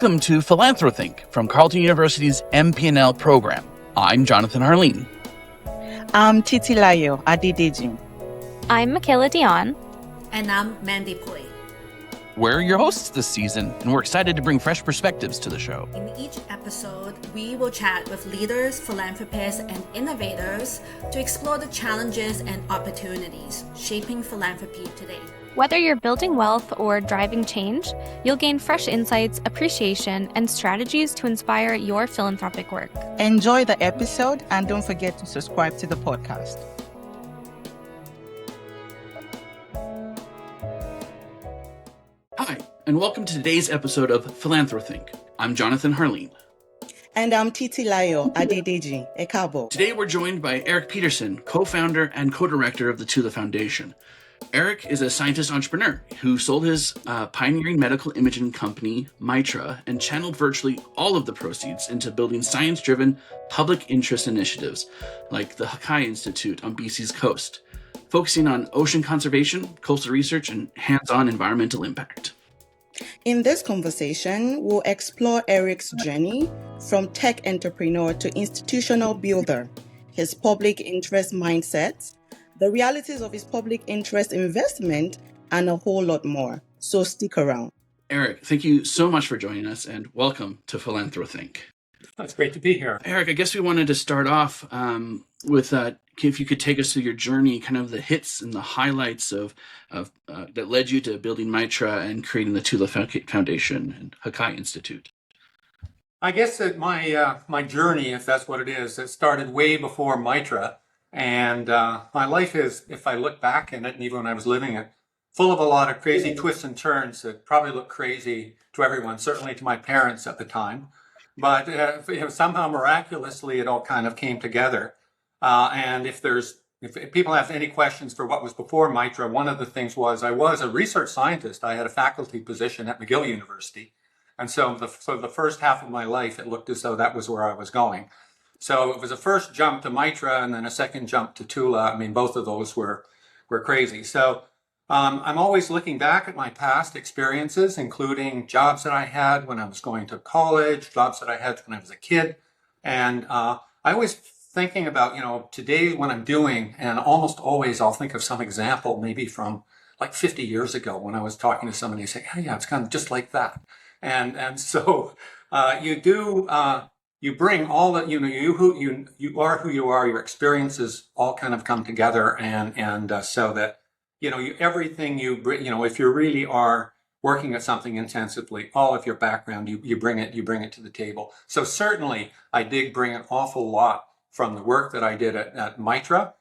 Welcome to Philanthropy from Carleton University's MP&L program. I'm Jonathan Harline. I'm Titilayo, Adedeji. I'm Mekayla, Dionne. And I'm Mandy. We're your hosts this season, and we're excited to bring fresh perspectives to the show. In each episode, we will chat with leaders, philanthropists, and innovators to explore the challenges and opportunities shaping philanthropy today. Whether you're building wealth or driving change, you'll gain fresh insights, appreciation, and strategies to inspire your philanthropic work. Enjoy the episode and don't forget to subscribe to the podcast. Hi, and welcome to today's episode of Philanthropy. I'm Jonathan Harline. And I'm Titilayo, Adedeji, Ekabo. Today we're joined by Eric Peterson, co-founder and co-director of the Tula Foundation. Eric is a scientist entrepreneur who sold his pioneering medical imaging company, Mitra, and channeled virtually all of the proceeds into building science-driven public interest initiatives like the Hakai Institute on BC's coast, focusing on ocean conservation, coastal research, and hands-on environmental impact. In this conversation, we'll explore Eric's journey from tech entrepreneur to institutional builder, his public interest mindset, the realities of his public interest investment, and a whole lot more. So stick around. Eric, thank you so much for joining us, and welcome to Philanthrothink. It's great to be here. Eric, I guess we wanted to start off with if you could take us through your journey, kind of the hits and the highlights of that led you to building Mitra and creating the Tula Foundation and Hakai Institute. I guess that my journey, if that's what it is, it started way before Mitra. And my life is, if I look back in it, and even when I was living it, full of a lot of crazy twists and turns that probably look crazy to everyone, certainly to my parents at the time. But somehow miraculously, it all kind of came together. And if people have any questions for what was before Mitra, one of the things was I was a research scientist. I had a faculty position at McGill University. And so the first half of my life, it looked as though that was where I was going. So it was a first jump to Mitra and then a second jump to Tula. I mean, both of those were crazy. So I'm always looking back at my past experiences, including jobs that I had when I was going to college, jobs that I had when I was a kid. And I always thinking about, today what I'm doing, and almost always I'll think of some example, maybe from like 50 years ago when I was talking to somebody and say, oh yeah, it's kind of just like that. And so you bring all that, you are who you are, your experiences all kind of come together and so that, everything you bring, if you really are working at something intensively, all of your background, you bring it to the table. So certainly I did bring an awful lot from the work that I did at Mitra,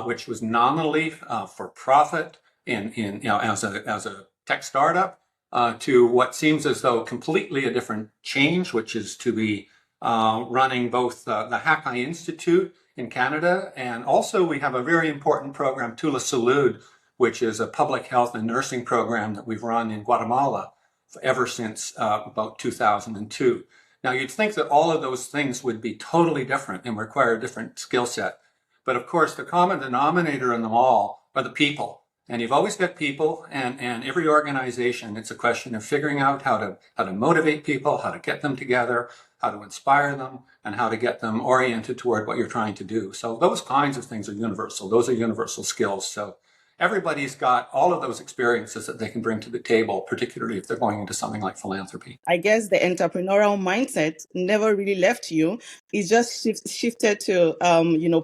which was nominally for profit as a tech startup, to what seems as though completely a different change, which is to be running both the Hakai Institute in Canada, and also we have a very important program, Tula Salud, which is a public health and nursing program that we've run in Guatemala ever since about 2002. Now, you'd think that all of those things would be totally different and require a different skill set. But of course, the common denominator in them all are the people. And you've always got people, and every organization, it's a question of figuring out how to motivate people, how to get them together, how to inspire them, and how to get them oriented toward what you're trying to do. So those kinds of things are universal. Those are universal skills. So everybody's got all of those experiences that they can bring to the table, particularly if they're going into something like philanthropy. I guess the entrepreneurial mindset never really left you. It's just shifted to,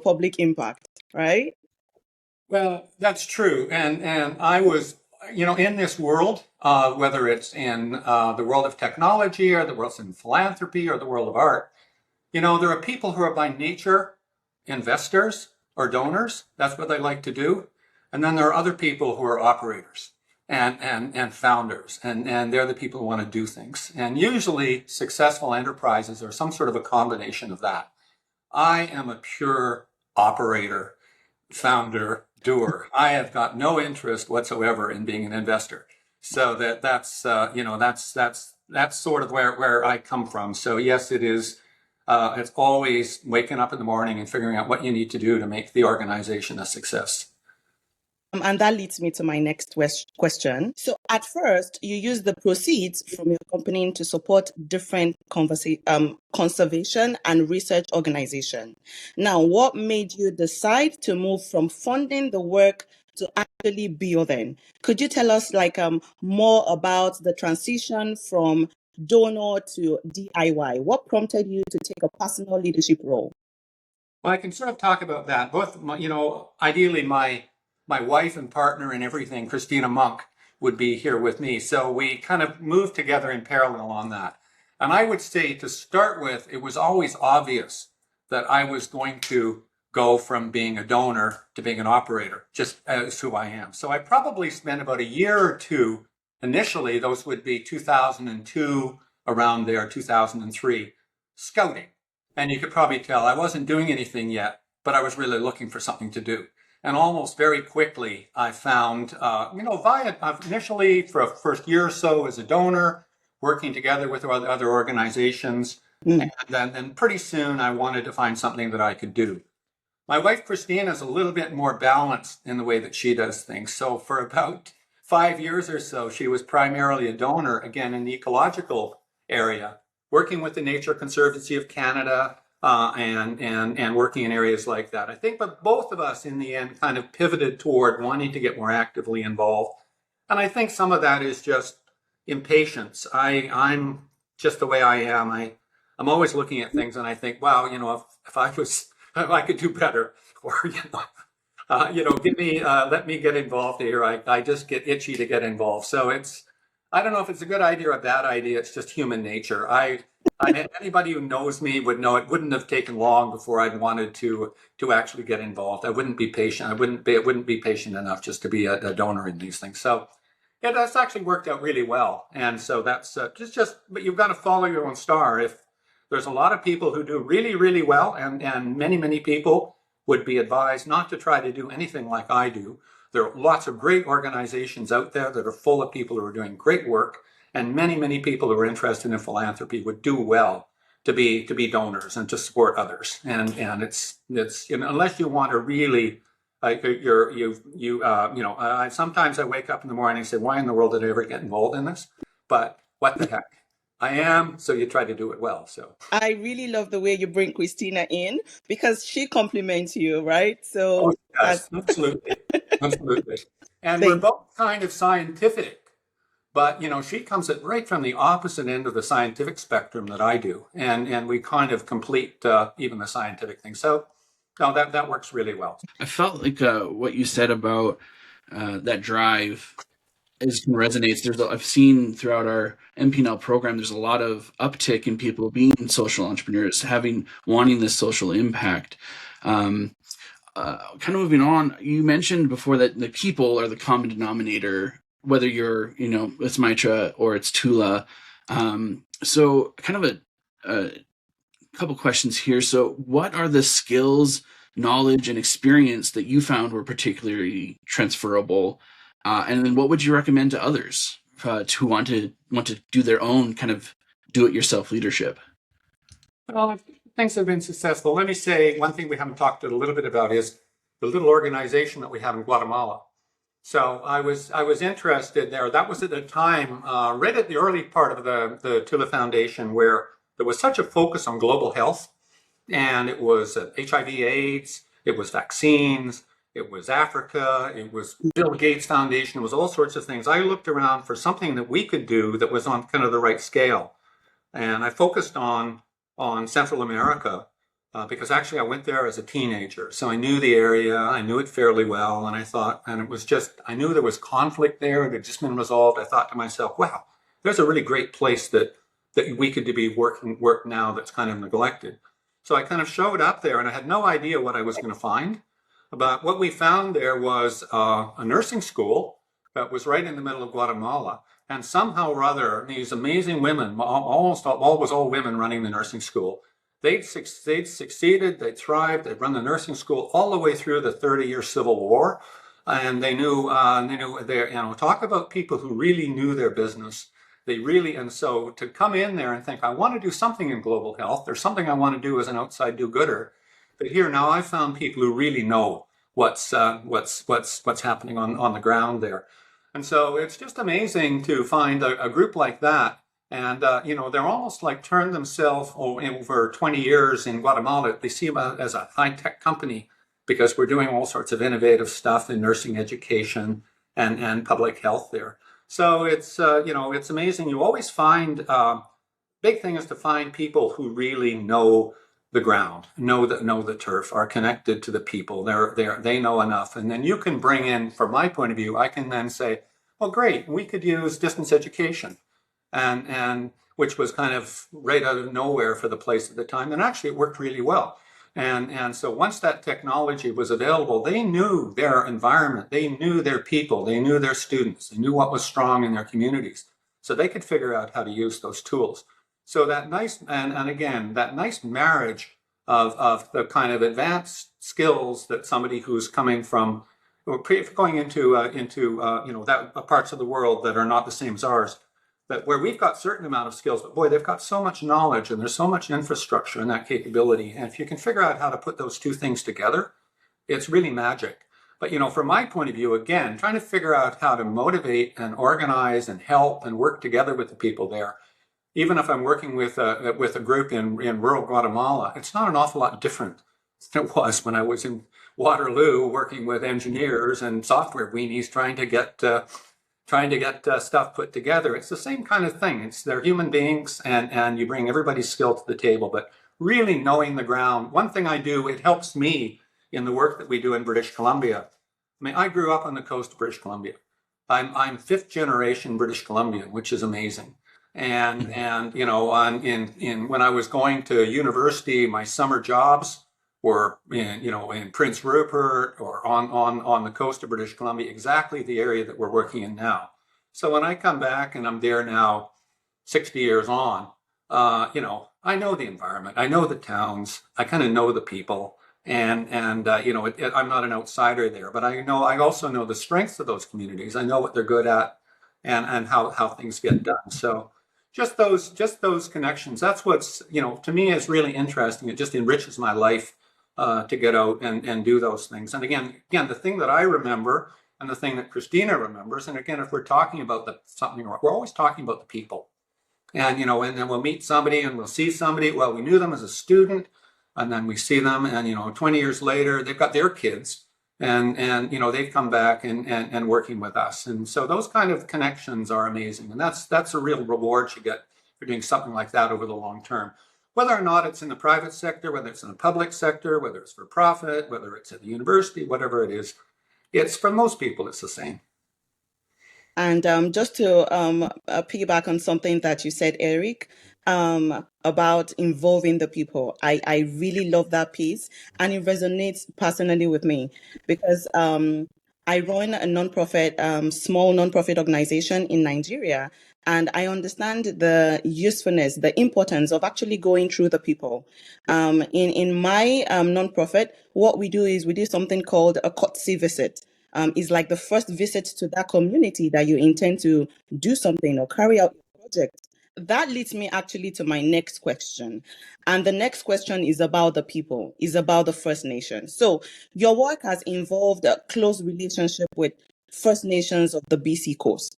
public impact, right? Well, that's true. And I was, in this world, whether it's in the world of technology or the world in philanthropy or the world of art, there are people who are by nature investors or donors. That's what they like to do. And then there are other people who are operators and founders, and they're the people who want to do things. And usually successful enterprises are some sort of a combination of that. I am a pure operator, founder, doer. I have got no interest whatsoever in being an investor. So that's sort of where I come from. So yes, it is. It's always waking up in the morning and figuring out what you need to do to make the organization a success. And that leads me to my next question. So at first, you used the proceeds from your company to support different conservation and research organizations. Now, what made you decide to move from funding the work to actually building? Could you tell us more about the transition from donor to DIY? What prompted you to take a personal leadership role? Well, I can sort of talk about that. Ideally, my wife and partner and everything, Christina Monk, would be here with me. So we kind of moved together in parallel on that. And I would say to start with, it was always obvious that I was going to go from being a donor to being an operator, just as who I am. So I probably spent about a year or two initially, those would be 2002, around there, 2003, scouting. And you could probably tell I wasn't doing anything yet, but I was really looking for something to do. And almost very quickly, I found, initially for a first year or so as a donor, working together with other organizations. And then pretty soon I wanted to find something that I could do. My wife, Christine, is a little bit more balanced in the way that she does things. So for about 5 years or so, she was primarily a donor, again, in the ecological area, working with the Nature Conservancy of Canada and working in areas like that. I think, but both of us in the end kind of pivoted toward wanting to get more actively involved. And I think some of that is just impatience. I'm just the way I am. I'm always looking at things and I think, wow, if I could do better, or let me get involved here. I just get itchy to get involved. So I don't know if it's a good idea or a bad idea. It's just human nature. Anybody who knows me would know it wouldn't have taken long before I'd wanted to actually get involved. I wouldn't be patient. I wouldn't be patient enough just to be a donor in these things. So yeah, that's actually worked out really well. And so that's but you've got to follow your own star. If there's a lot of people who do really, really well, and many, many people would be advised not to try to do anything like I do. There are lots of great organizations out there that are full of people who are doing great work, and many, many people who are interested in philanthropy would do well to be donors and to support others. And it's unless you want to really sometimes I wake up in the morning and say, why in the world did I ever get involved in this? But what the heck? I am, so you try to do it well. So I really love the way you bring Christina in because she compliments you, right? So yes, absolutely. And we're both kind of scientific, but she comes at right from the opposite end of the scientific spectrum that I do, and we kind of complete even the scientific thing. So no, that works really well. I felt like what you said about that drive resonates. I've seen throughout our MPNL program, there's a lot of uptick in people being social entrepreneurs, wanting this social impact. Kind of moving on, you mentioned before that the people are the common denominator, whether you're, it's Mitra or it's Tula. So kind of a couple questions here. So what are the skills, knowledge, and experience that you found were particularly transferable? And then what would you recommend to others who want to do their own kind of do-it-yourself leadership? Well, if things have been successful, let me say one thing we haven't talked a little bit about is the little organization that we have in Guatemala. So I was interested there. That was at the time, right at the early part of the Tula Foundation, where there was such a focus on global health, and it was HIV/AIDS, it was vaccines, it was Africa, it was Bill Gates Foundation, it was all sorts of things. I looked around for something that we could do that was on kind of the right scale. And I focused on Central America because actually I went there as a teenager. So I knew the area, I knew it fairly well. And I knew there was conflict there that had just been resolved. I thought to myself, wow, there's a really great place that we could be work now that's kind of neglected. So I kind of showed up there and I had no idea what I was going to find. But what we found there was a nursing school that was right in the middle of Guatemala. And somehow or other, these amazing women, almost all women running the nursing school, they'd succeeded, they thrived, they'd run the nursing school all the way through the 30-year Civil War. And they knew, talk about people who really knew their business. And so to come in there and think, I want to do something in global health, there's something I want to do as an outside do-gooder. But here now I found people who really know what's happening on the ground there. And so it's just amazing to find a group like that. And, they're almost like turned themselves over 20 years in Guatemala. They see them as a high-tech company because we're doing all sorts of innovative stuff in nursing education and public health there. So it's amazing. You always find, big thing is to find people who really know the ground, know the turf, are connected to the people. They know enough. And then you can bring in, from my point of view, I can then say, well, great, we could use distance education, and which was kind of right out of nowhere for the place at the time. And actually it worked really well. And so once that technology was available, they knew their environment, they knew their people, they knew their students, they knew what was strong in their communities. So they could figure out how to use those tools. So that nice, and again, that nice marriage of the kind of advanced skills that somebody who's coming from, or going into that parts of the world that are not the same as ours, but where we've got certain amount of skills, but boy, they've got so much knowledge and there's so much infrastructure and that capability. And if you can figure out how to put those two things together, it's really magic. But, from my point of view, again, trying to figure out how to motivate and organize and help and work together with the people there. Even if I'm working with a group in rural Guatemala, it's not an awful lot different than it was when I was in Waterloo working with engineers and software weenies trying to get stuff put together. It's the same kind of thing. They're human beings, and you bring everybody's skill to the table. But really knowing the ground. One thing I do, it helps me in the work that we do in British Columbia. I mean, I grew up on the coast of British Columbia. I'm fifth generation British Columbian, which is amazing. And when I was going to university, my summer jobs were in Prince Rupert or on the coast of British Columbia, exactly the area that we're working in now. So when I come back and I'm there now, 60 years on, I know the environment, I know the towns, I kind of know the people, and I'm not an outsider there, but I also know the strengths of those communities. I know what they're good at, and how things get done. So just those connections. That's what's to me is really interesting. It just enriches my life to get out and do those things. And again, the thing that I remember and the thing that Christina remembers, and again, if we're talking about something, we're always talking about the people. And and then we'll meet somebody and we'll see somebody. Well, we knew them as a student, and then we see them, and 20 years later, they've got their kids, and they've come back and working with us. And so those kind of connections are amazing, and that's a real reward you get for doing something like that over the long term. Whether or not it's in the private sector, whether it's in the public sector, whether it's for profit, whether it's at the university, whatever it is, it's for most people, it's the same. And just to piggyback on something that you said, Eric, about involving the people, I really love that piece, and it resonates personally with me because I run a small nonprofit organization in Nigeria, and I understand the usefulness, the importance of actually going through the people. In my nonprofit, what we do is we do something called a courtesy visit. Is like the first visit to that community that you intend to do something or carry out your project. That leads me actually to my next question. And the next question is about the people, is about the First Nations. So your work has involved a close relationship with First Nations of the BC Coast.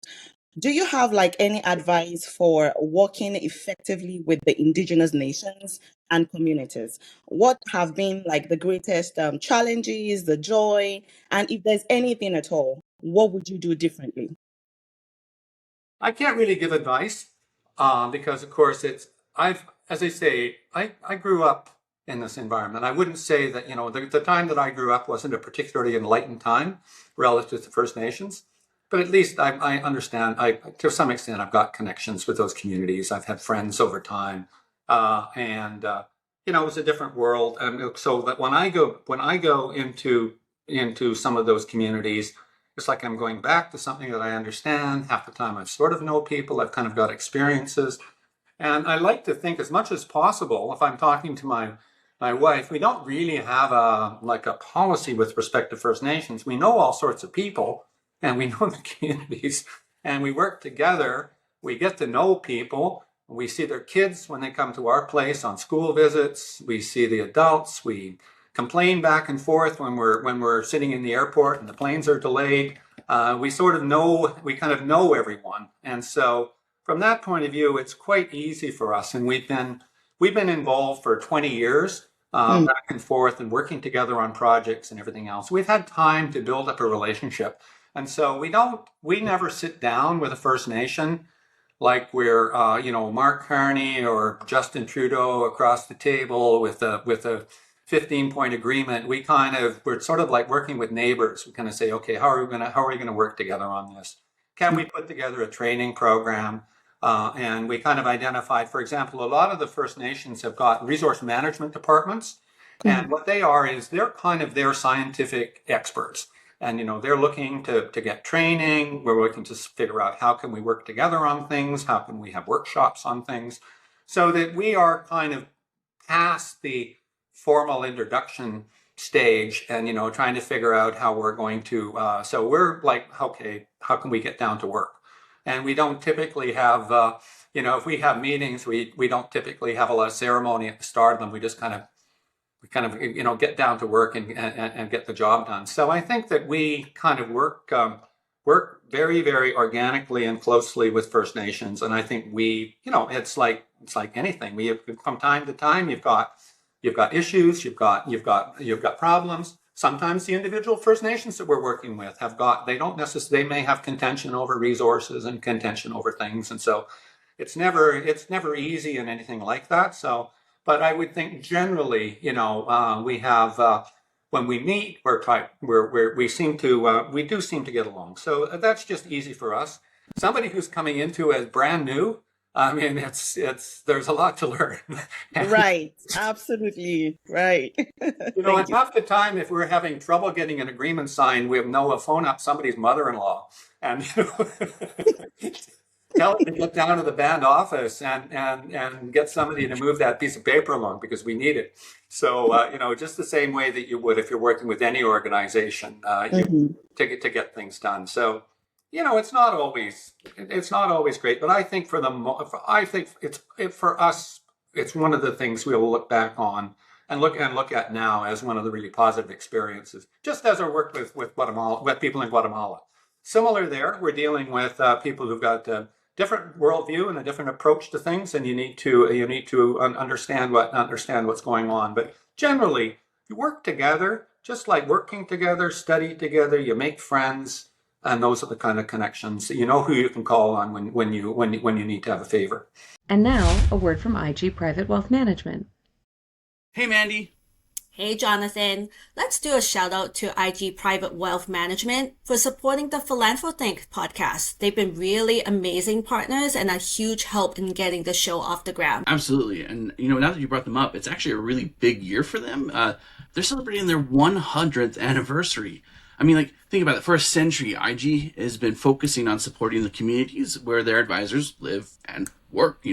Do you have any advice for working effectively with the indigenous nations and communities? What have been the greatest challenges, the joy, and if there's anything at all, what would you do differently? I can't really give advice because, of course, as I say, I grew up in this environment. I wouldn't say that, the time that I grew up wasn't a particularly enlightened time relative to First Nations. But at least I understand. To some extent, I've got connections with those communities. I've had friends over time, and it was a different world. So that when I go into some of those communities, it's like I'm going back to something that I understand. Half the time, I sort of know people. I've kind of got experiences, and I like to think as much as possible. If I'm talking to my wife, we don't really have a policy with respect to First Nations. We know all sorts of people, and we know the communities, and we work together. We get to know people. We see their kids when they come to our place on school visits. We see the adults. We complain back and forth when we're sitting in the airport and the planes are delayed. We kind of know everyone. And so from that point of view, it's quite easy for us. And we've been involved for 20 years, back and forth and working together on projects and everything else. We've had time to build up a relationship. And so we never sit down with a First Nation like we're, Mark Carney or Justin Trudeau across the table with a 15-point agreement. We're sort of like working with neighbors. We kind of say, okay, how are we going to work together on this? Can we put together a training program? And we kind of identified, for example, a lot of the First Nations have got resource management departments. And what they are is they're kind of their scientific experts. And, they're looking to get training. We're looking to figure out how can we work together on things? How can we have workshops on things? So that we are kind of past the formal introduction stage and, trying to figure out how we're going to, so we're like, okay, how can we get down to work? And we don't typically have, if we have meetings, we don't typically have a lot of ceremony at the start of them. We just kind of, get down to work and get the job done. So I think that we kind of work very, very organically and closely with First Nations. And I think it's like anything. From time to time, you've got issues, you've got problems. Sometimes the individual First Nations that we're working with they may have contention over resources and contention over things. And so it's never easy and anything like that. So, but I would think generally, we have, when we meet, we do seem to get along. So that's just easy for us. Somebody who's coming into as brand new, I mean, there's a lot to learn. Right. Absolutely. Right. And half the time, if we're having trouble getting an agreement signed, we phone up somebody's mother-in-law and tell them to get down to the band office and get somebody to move that piece of paper along because we need it. So, just the same way that you would if you're working with any organization, to get things done. So, it's not always great, but I think for us, it's one of the things we will look back on and look at now as one of the really positive experiences, just as our work with Guatemala, with people in Guatemala. Similar there, we're dealing with people who've got a different worldview and a different approach to things, and you need to understand what's going on. But generally, you work together, just like working together, study together, you make friends. And those are the kind of connections that who you can call on when you need to have a favor. And now, a word from IG Private Wealth Management. Hey, Mandy. Hey, Jonathan. Let's do a shout out to IG Private Wealth Management for supporting the Philanthropy podcast. They've been really amazing partners and a huge help in getting the show off the ground. Absolutely. And, now that you brought them up, it's actually a really big year for them. They're celebrating their 100th anniversary. I mean, think about it. For a century, IG has been focusing on supporting the communities where their advisors live and work,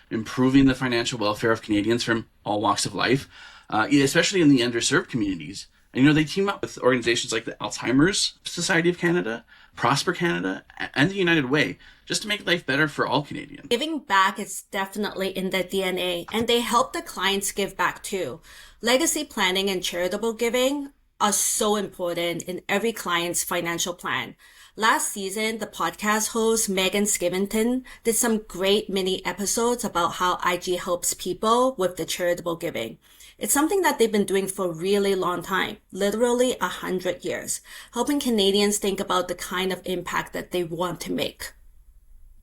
improving the financial welfare of Canadians from all walks of life, especially in the underserved communities. And, they team up with organizations like the Alzheimer's Society of Canada, Prosper Canada, and the United Way, just to make life better for all Canadians. Giving back is definitely in their DNA, and they help the clients give back too. Legacy planning and charitable giving are so important in every client's financial plan. Last season, the podcast host Megan Skivington did some great mini episodes about how IG helps people with the charitable giving. It's something that they've been doing for a really long time, literally 100 years, helping Canadians think about the kind of impact that they want to make.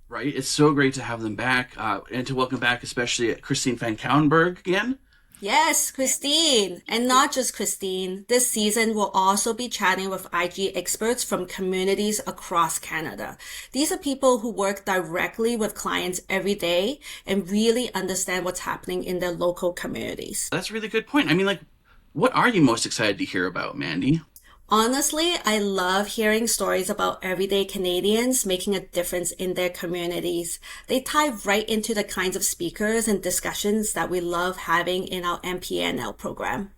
Right. It's so great to have them back and to welcome back especially Christine Van Couwenberg again. Yes, Christine. And not just Christine. This season, we'll also be chatting with IG experts from communities across Canada. These are people who work directly with clients every day and really understand what's happening in their local communities. That's a really good point. I mean, what are you most excited to hear about, Mandy? Honestly, I love hearing stories about everyday Canadians making a difference in their communities. They tie right into the kinds of speakers and discussions that we love having in our MPNL program.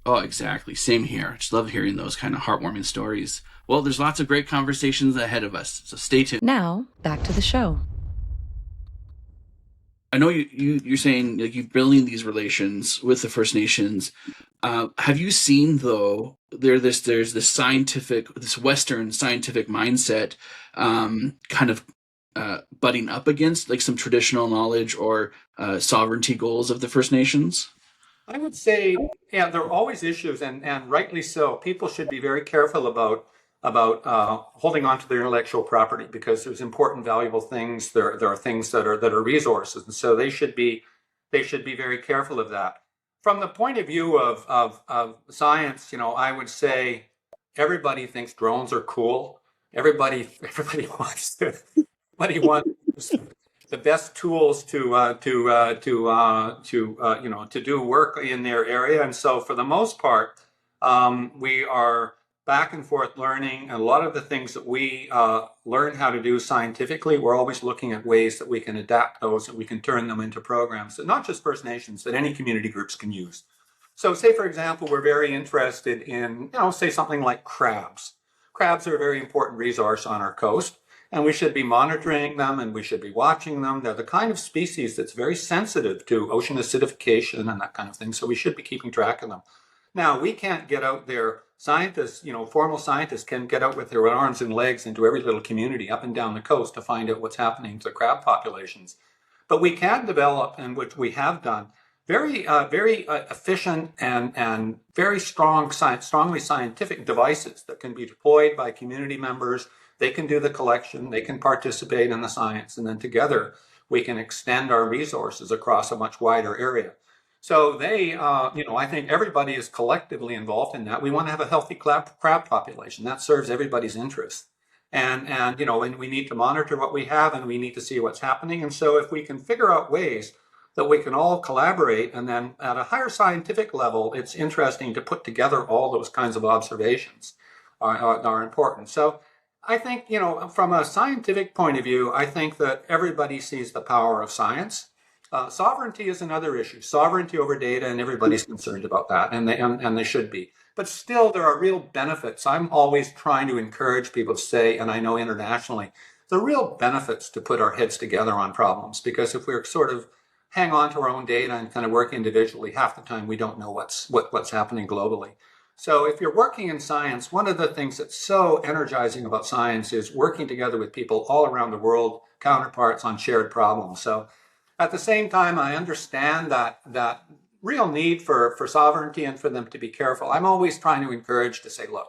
Oh, exactly. Same here. Just love hearing those kind of heartwarming stories. Well, there's lots of great conversations ahead of us, so stay tuned. Now, back to the show. I know you're saying like you're building these relations with the First Nations. Have you seen though there's this Western scientific mindset kind of butting up against like some traditional knowledge or sovereignty goals of the First Nations? I would say, yeah, there are always issues, and rightly so. People should be very careful about holding on to their intellectual property because there's important, valuable things. There are things that are resources, and so they should be very careful of that. From the point of view of science, I would say everybody thinks drones are cool. Everybody wants to. Everybody wants the best tools to do work in their area. And so for the most part, we are back and forth learning. And a lot of the things that we learn how to do scientifically, we're always looking at ways that we can adapt those, and we can turn them into programs that not just First Nations, that any community groups can use. So say, for example, we're very interested in, say something like crabs. Crabs are a very important resource on our coast. And we should be monitoring them and we should be watching them. They're the kind of species that's very sensitive to ocean acidification and that kind of thing. So we should be keeping track of them. Now, we can't get out there. Scientists, formal scientists can get out with their arms and legs into every little community up and down the coast to find out what's happening to crab populations. But we can develop, and which we have done, very efficient and very strongly scientific devices that can be deployed by community members. They can do the collection, they can participate in the science, and then together we can extend our resources across a much wider area. So I think everybody is collectively involved in that. We want to have a healthy crab population. That serves everybody's interests. And we need to monitor what we have, and we need to see what's happening. And so if we can figure out ways that we can all collaborate, and then at a higher scientific level, it's interesting to put together all those kinds of observations are important. So I think, from a scientific point of view, I think that everybody sees the power of science. Sovereignty is another issue. Sovereignty over data, and everybody's concerned about that, and they should be. But still, there are real benefits. I'm always trying to encourage people to say, and I know internationally, there are real benefits to put our heads together on problems, because if we're sort of hang on to our own data and kind of work individually, half the time we don't know what's happening globally. So if you're working in science, one of the things that's so energizing about science is working together with people all around the world, counterparts on shared problems. So at the same time, I understand that real need for sovereignty and for them to be careful. I'm always trying to encourage to say, look,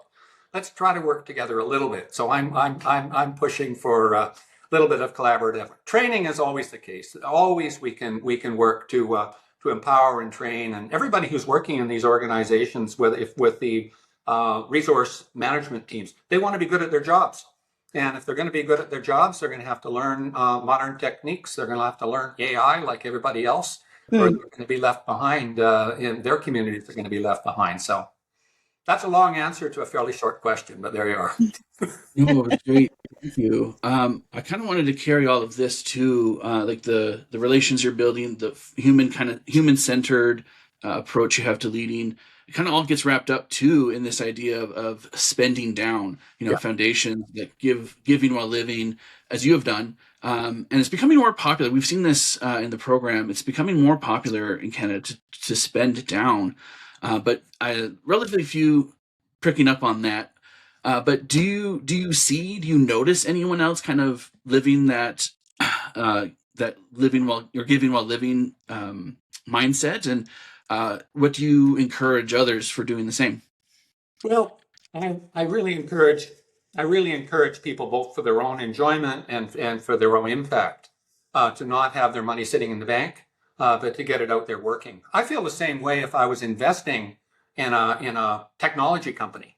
let's try to work together a little bit. So I'm pushing for a little bit of collaborative effort. Training is always the case. Always we can work to empower and train, and everybody who's working in these organizations with the resource management teams, they want to be good at their jobs. And if they're going to be good at their jobs, they're going to have to learn modern techniques. They're going to have to learn AI like everybody else, or they're going to be left behind in their communities. They're going to be left behind. So that's a long answer to a fairly short question, but there you are. No, it's great. Thank you. I kind of wanted to carry all of this to like the relations you're building, the human-centered approach you have to leading. It kind of all gets wrapped up too in this idea of spending down, foundations that giving while living, as you have done. And it's becoming more popular. We've seen this in the program. It's becoming more popular in Canada to spend down. But relatively few picking up on that. But do you notice anyone else kind of living that living while you're giving while living mindset, and what do you encourage others for doing the same? Well, I really encourage people, both for their own enjoyment and for their own impact, to not have their money sitting in the bank, but to get it out there working. I feel the same way if I was investing in a technology company.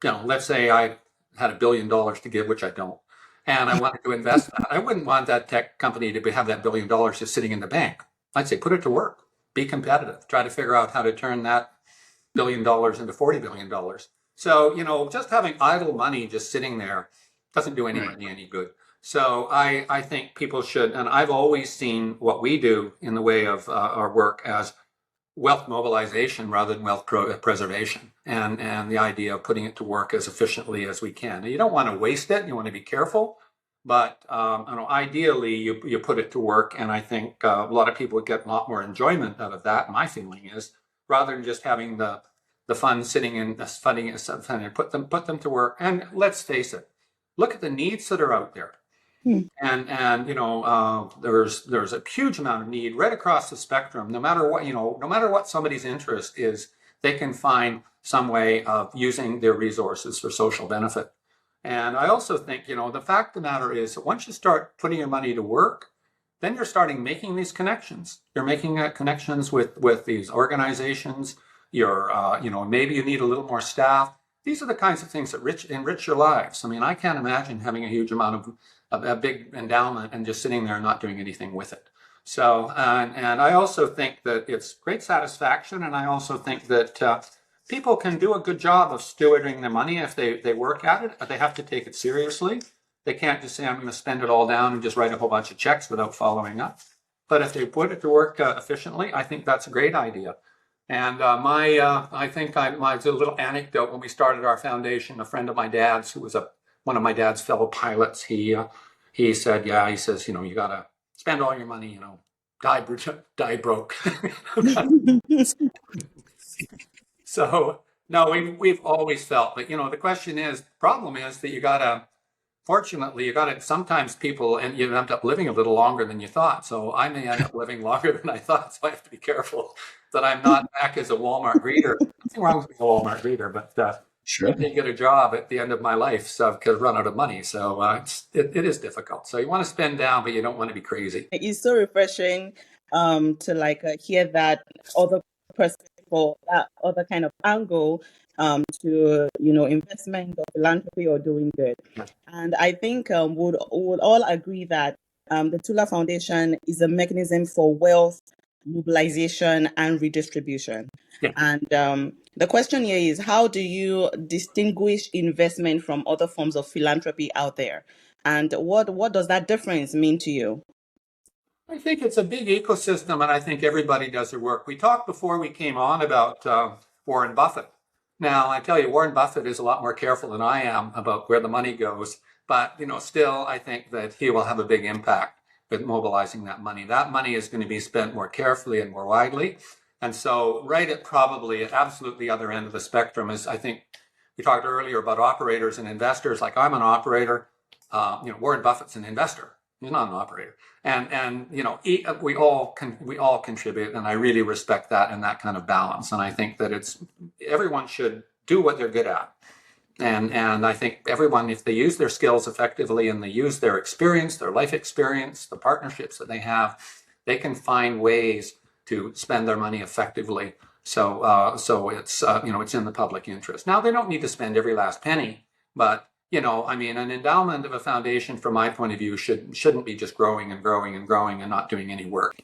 Let's say I had $1 billion to give, which I don't, and I wanted to invest that. I wouldn't want that tech company to have that $1 billion just sitting in the bank. I'd say put it to work, be competitive, try to figure out how to turn that $1 billion into $40 billion. So, just having idle money just sitting there doesn't do anybody any good. So I think people should, and I've always seen what we do in the way of our work as wealth mobilization rather than wealth preservation, and the idea of putting it to work as efficiently as we can. And you don't want to waste it. You want to be careful, But ideally, you put it to work, and I think a lot of people would get a lot more enjoyment out of that. My feeling is, rather than just having the funds sitting in this funding, put them to work. And let's face it, look at the needs that are out there. And there's a huge amount of need right across the spectrum. No matter what somebody's interest is, they can find some way of using their resources for social benefit. And I also think, the fact of the matter is that once you start putting your money to work, then you're starting making these connections. You're making connections with these organizations. You're, maybe you need a little more staff. These are the kinds of things that enrich your lives. I mean, I can't imagine having a huge amount of a big endowment and just sitting there and not doing anything with it. So, and I also think that it's great satisfaction. And I also think that people can do a good job of stewarding their money if they work at it, but they have to take it seriously. They can't just say, I'm going to spend it all down and just write a whole bunch of checks without following up. But if they put it to work efficiently, I think that's a great idea. And I think it's a little anecdote. When we started our foundation, a friend of my dad's, who was one of my dad's fellow pilots, he said, he says, you got to spend all your money, die broke. So no, we've always felt that, the problem is that fortunately, sometimes people, and you end up living a little longer than you thought. So I may end up living longer than I thought. So I have to be careful that I'm not back as a Walmart greeter. Nothing wrong with being a Walmart greeter, but Sure. I didn't get a job at the end of my life, so because I've run out of money. So it is difficult. So you want to spend down, but you don't want to be crazy. It's so refreshing to hear that other perspective or that other kind of angle to investment or philanthropy or doing good. And I think would all agree that the Tula Foundation is a mechanism for wealth mobilization and redistribution. Yeah. And the question here is, how do you distinguish investment from other forms of philanthropy out there? And what does that difference mean to you? I think it's a big ecosystem, and I think everybody does their work. We talked before we came on about Warren Buffett. Now, I tell you, Warren Buffett is a lot more careful than I am about where the money goes. But, still, I think that he will have a big impact with mobilizing that money. That money is going to be spent more carefully and more widely. And so right at absolutely the other end of the spectrum is, I think, we talked earlier about operators and investors. Like, I'm an operator. Warren Buffett's an investor. He's not an operator. And we all contribute, and I really respect that and that kind of balance. And I think that everyone should do what they're good at. And I think everyone, if they use their skills effectively and they use their experience, their life experience, the partnerships that they have, they can find ways to spend their money effectively. So it's in the public interest. Now, they don't need to spend every last penny, but an endowment of a foundation, from my point of view, shouldn't be just growing and growing and growing and not doing any work.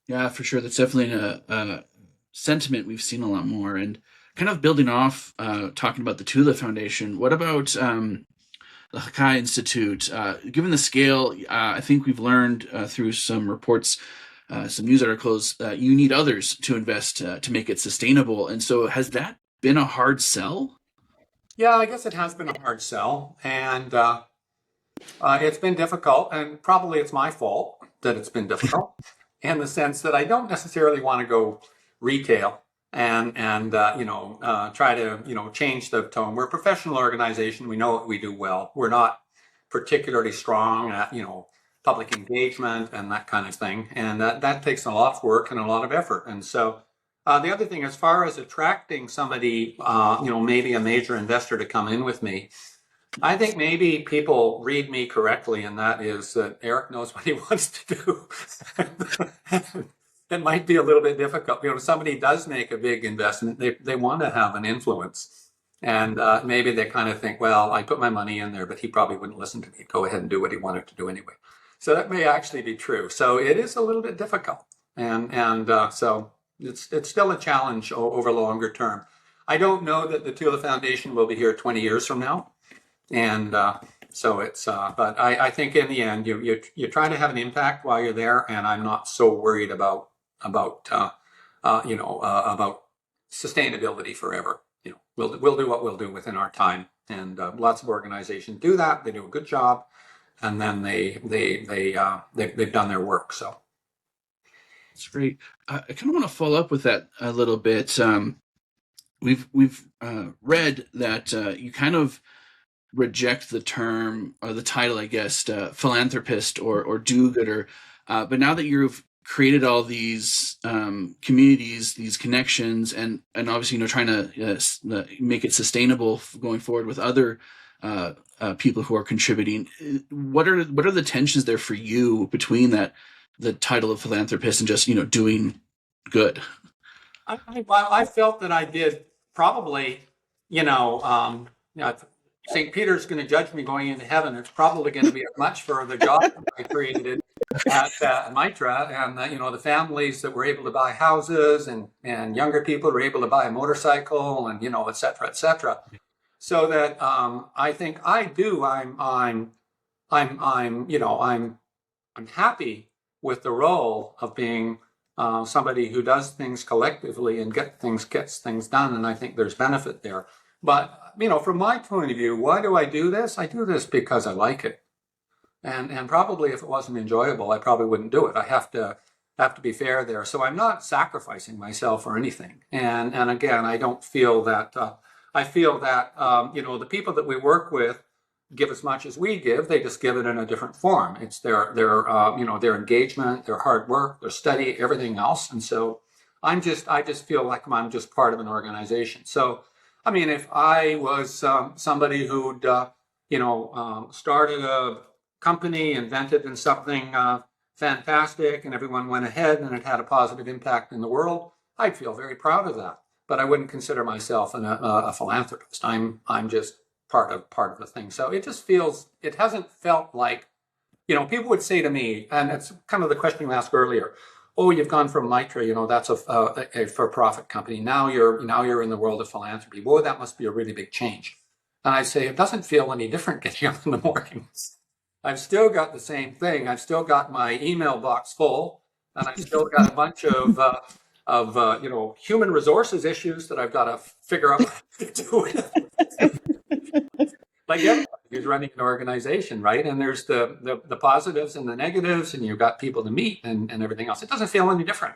Yeah, for sure. That's definitely a sentiment we've seen a lot more. And kind of building off, talking about the Tula Foundation, what about the Hakai Institute? Given the scale, I think we've learned through some reports, some news articles, you need others to invest to make it sustainable. And so has that been a hard sell? Yeah, I guess it has been a hard sell, and it's been difficult, and probably it's my fault that it's been difficult in the sense that I don't necessarily want to go retail and try to, change the tone. We're a professional organization. We know what we do well. We're not particularly strong at, public engagement and that kind of thing. And that takes a lot of work and a lot of effort. And so the other thing, as far as attracting somebody, maybe a major investor to come in with me, I think maybe people read me correctly, and that is that Eric knows what he wants to do. It might be a little bit difficult. If somebody does make a big investment, they want to have an influence. And maybe they kind of think, well, I put my money in there, but he probably wouldn't listen to me. Go ahead and do what he wanted to do anyway. So that may actually be true. So it is a little bit difficult. And so it's still a challenge over longer term. I don't know that the Tula Foundation will be here 20 years from now. And so it's, but I think in the end, you're trying to have an impact while you're there. And I'm not so worried about sustainability forever. We'll do what we'll do within our time. And lots of organizations do that. They do a good job. and then they've done their work. So That's great. I kind of want to follow up with that a little bit. We've read that you kind of reject the term or the title, I guess, philanthropist or do-gooder. But now that you've created all these communities, these connections, and obviously, trying to make it sustainable going forward with other people who are contributing, what are the tensions there for you between the title of philanthropist and just doing good? I felt that I did probably, St. Peter's going to judge me going into heaven. It's probably going to be as much for the job that I created at Mitra, and the families that were able to buy houses, and younger people were able to buy a motorcycle, and et cetera, et cetera. So that I think I do. I'm happy with the role of being somebody who does things collectively and gets things done, and I think there's benefit there. But from my point of view, why do I do this? I do this because I like it, and probably if it wasn't enjoyable, I probably wouldn't do it. I have to be fair there. So I'm not sacrificing myself or anything. And again, I don't feel that. I feel that the people that we work with give as much as we give. They just give it in a different form. It's their engagement, their hard work, their study, everything else. And so I just feel like I'm just part of an organization. So if I was somebody who'd started a company, invented in something fantastic, and everyone went ahead and it had a positive impact in the world, I'd feel very proud of that. But I wouldn't consider myself a philanthropist. I'm just part of the thing. So it hasn't felt like, people would say to me, and it's kind of the question you asked earlier, oh, you've gone from Mitra, that's a for-profit company. Now you're in the world of philanthropy. Boy, that must be a really big change. And I say, it doesn't feel any different getting up in the mornings. I've still got the same thing. I've still got my email box full, and I've still got a bunch of human resources issues that I've got to figure out what to do with. Like everybody who's running an organization, right? And there's the positives and the negatives, and you've got people to meet and everything else. It doesn't feel any different.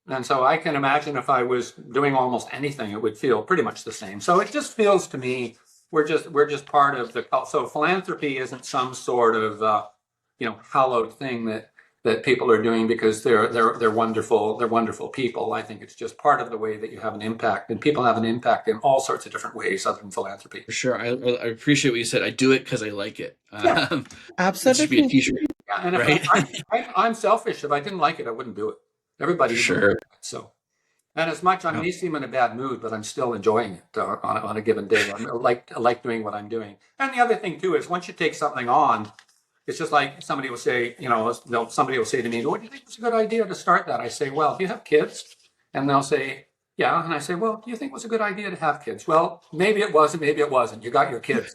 And so I can imagine if I was doing almost anything, it would feel pretty much the same. So it just feels to me we're just part of the cult. So philanthropy isn't some sort of hallowed thing that people are doing because they're wonderful people. I think it's just part of the way that you have an impact, and people have an impact in all sorts of different ways other than philanthropy. For sure. I appreciate what you said. I do it because I like it. Yeah. Absolutely. It should be a t-shirt. Yeah, and right? I'm selfish. If I didn't like it, I wouldn't do it. Everybody sure. So, and as much I may seem in a bad mood, but I'm still enjoying it on a given day. I like doing what I'm doing. And the other thing too is once you take something on, it's just like somebody will say, somebody will say to me, "What do you think was a good idea to start that?" I say, "Well, do you have kids?" And they'll say, "Yeah." And I say, "Well, do you think it was a good idea to have kids?" "Well, maybe it was, and maybe it wasn't. You got your kids."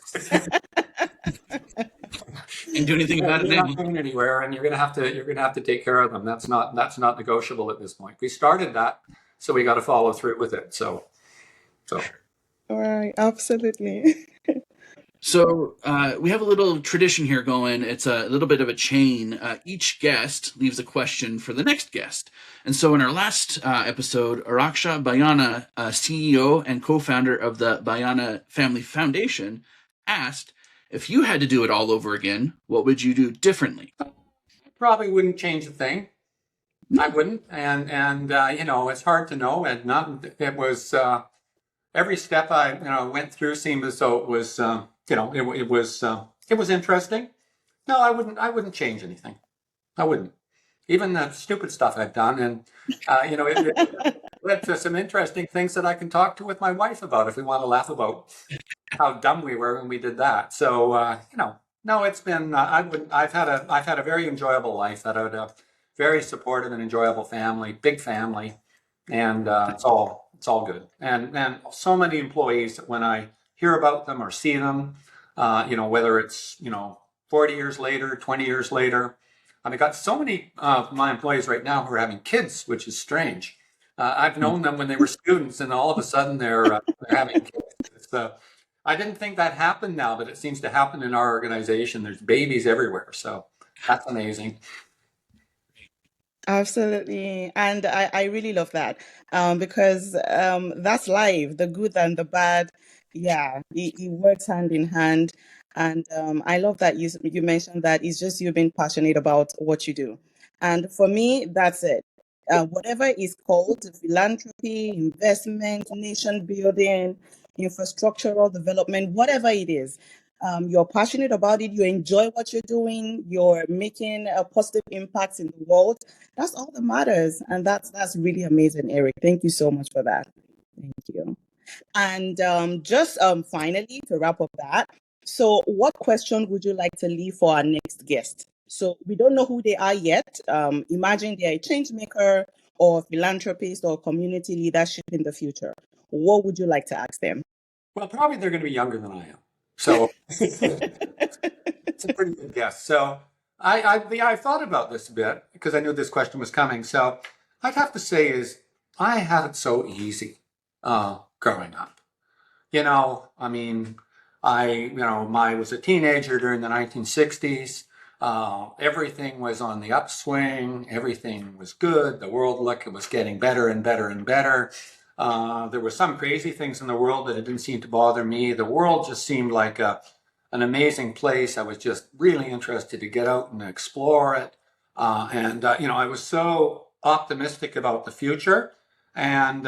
And do anything about it now. now. Not going anywhere, and you're gonna have to take care of them. That's not negotiable at this point. We started that, so we got to follow through with it. So. All right, absolutely. So we have a little tradition here going. It's a little bit of a chain. Each guest leaves a question for the next guest. And so in our last episode, Araksha Bayana, CEO and co-founder of the Bayana Family Foundation, asked, if you had to do it all over again, what would you do differently? Probably wouldn't change a thing. I wouldn't. And it's hard to know. And it was every step I went through seemed as though it was it was interesting. No, I wouldn't change anything. I wouldn't. Even the stupid stuff I've done, and it led to some interesting things that I can talk with my wife about if we want to laugh about how dumb we were when we did that. So no, it's been I've had a very enjoyable life. I've had a very supportive and enjoyable family, big family, and it's all good. And so many employees that when I hear about them or see them, whether it's 40 years later, 20 years later. I've got so many of my employees right now who are having kids, which is strange. I've known them when they were students, and all of a sudden they're having kids. I didn't think that happened now, but it seems to happen in our organization. There's babies everywhere. So that's amazing. Absolutely. And I really love that because that's life, the good and the bad. Yeah, it works hand in hand. And I love that you mentioned that it's just you being passionate about what you do. And for me, that's it. Whatever is called philanthropy, investment, nation building, infrastructural development, whatever it is, you're passionate about it, you enjoy what you're doing, you're making a positive impact in the world. That's all that matters. And that's really amazing, Eric. Thank you so much for that. Thank you. And just finally, to wrap up that, so what question would you like to leave for our next guest? So we don't know who they are yet. Imagine they're a change maker or philanthropist or community leadership in the future. What would you like to ask them? Well, probably they're going to be younger than I am. So it's a pretty good guess. So I thought about this a bit because I knew this question was coming. So I'd have to say is I had it so easy growing up. I mean, I was a teenager during the 1960s. Everything was on the upswing. Everything was good. The world it was getting better and better and better. There were some crazy things in the world that it didn't seem to bother me. The world just seemed like an amazing place. I was just really interested to get out and explore it. I was so optimistic about the future. And,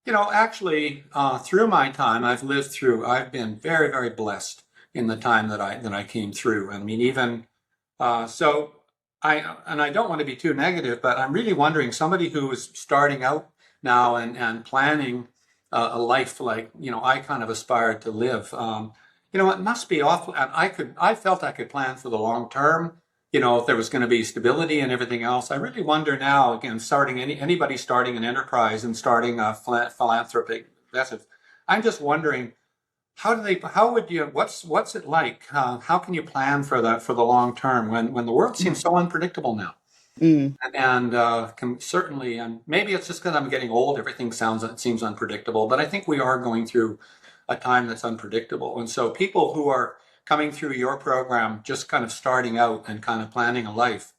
actually, through my time, I've been very, very blessed in the time that I came through. I mean, even I don't want to be too negative, but I'm really wondering somebody who is starting out now and planning a life like I kind of aspired to live. It must be awful. And I felt I could plan for the long term. If there was going to be stability and everything else. I really wonder now, again, anybody starting an enterprise and starting a philanthropic message. I'm just wondering, what's it like? How can you plan for the long term when the world seems so unpredictable now? Mm. Can certainly, and maybe it's just because I'm getting old, everything seems unpredictable, but I think we are going through a time that's unpredictable. And so people who are coming through your program, just kind of starting out and kind of planning a life,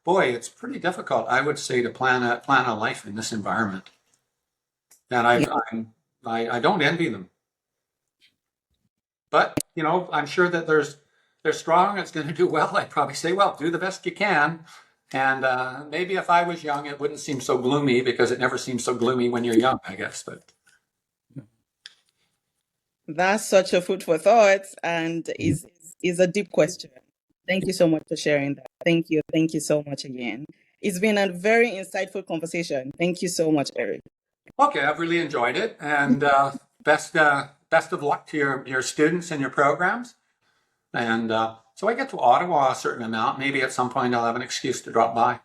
boy, it's pretty difficult, I would say, to plan a life in this environment. And I don't envy them. But, I'm sure that they're strong, it's going to do well. I'd probably say, well, do the best you can. And maybe if I was young, it wouldn't seem so gloomy because it never seems so gloomy when you're young, I guess. But that's such a food for thought and is a deep question. Thank you so much for sharing that. Thank you. Thank you so much again. It's been a very insightful conversation. Thank you so much, Eric. Okay, I've really enjoyed it. And best of luck to your students and your programs. And so I get to Ottawa a certain amount. Maybe at some point I'll have an excuse to drop by.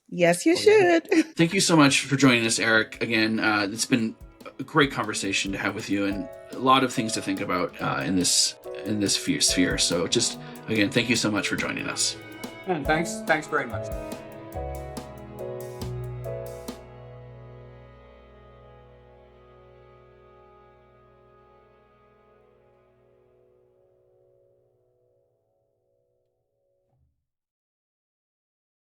Yes, you should. Thank you so much for joining us, Eric. Again, it's been a great conversation to have with you and a lot of things to think about in this sphere. So just, again, thank you so much for joining us. And thanks very much.